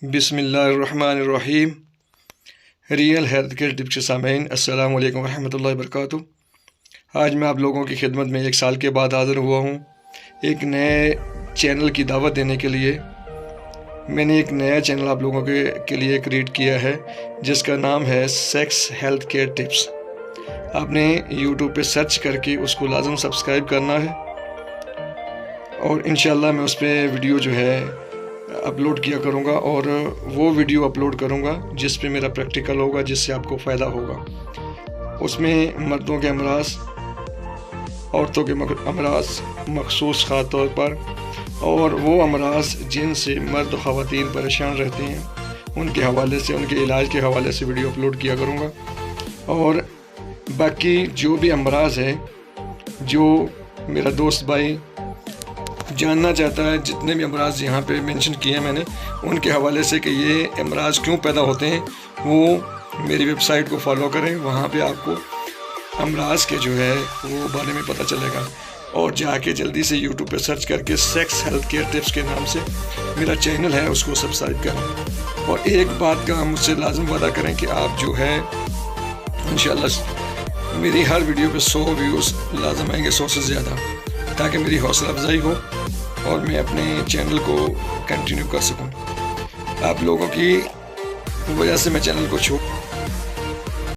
بسم اللہ الرحمن الرحیم۔ ریئل ہیلتھ کیئر ٹپس کے سامعین، السلام علیکم ورحمۃ اللہ وبرکاتہ۔ آج میں آپ لوگوں کی خدمت میں 1 سال کے بعد حاضر ہوا ہوں ایک نئے چینل کی دعوت دینے کے لیے۔ میں نے ایک نیا چینل آپ لوگوں کے لیے کریٹ کیا ہے جس کا نام ہے سیکس ہیلتھ کیئر ٹپس۔ آپ نے یوٹیوب پہ سرچ کر کے اس کو لازم سبسکرائب کرنا ہے، اور انشاءاللہ میں اس پہ ویڈیو جو ہے اپلوڈ کیا کروں گا، اور وہ ویڈیو اپلوڈ کروں گا جس پہ میرا پریکٹیکل ہوگا، جس سے آپ کو فائدہ ہوگا۔ اس میں مردوں کے امراض، عورتوں کے امراض مخصوص خاص طور پر، اور وہ امراض جن سے مرد و خواتین پریشان رہتے ہیں ان کے حوالے سے، ان کے علاج کے حوالے سے ویڈیو اپلوڈ کیا کروں گا۔ اور باقی جو بھی امراض ہے جو میرا دوست بھائی جاننا چاہتا ہے، جتنے بھی امراض یہاں پہ مینشن کیے ہیں میں نے، ان کے حوالے سے کہ یہ امراض کیوں پیدا ہوتے ہیں، وہ میری ویب سائٹ کو فالو کریں۔ وہاں پہ آپ کو امراض کے جو ہے وہ بارے میں پتہ چلے گا، اور جا کے جلدی سے یوٹیوب پہ سرچ کر کے سیکس ہیلتھ کیئر ٹپس کے نام سے میرا چینل ہے، اس کو سبسکرائب کریں۔ اور ایک بات کا مجھ سے لازم وعدہ کریں کہ آپ جو ہے انشاءاللہ میری ہر ویڈیو پہ 100 ویوز لازم آئیں گے، 100 سے زیادہ، تاکہ میری حوصلہ افزائی ہو اور میں اپنے چینل کو کنٹینیو کر سکوں۔ آپ لوگوں کی وجہ سے میں چینل کو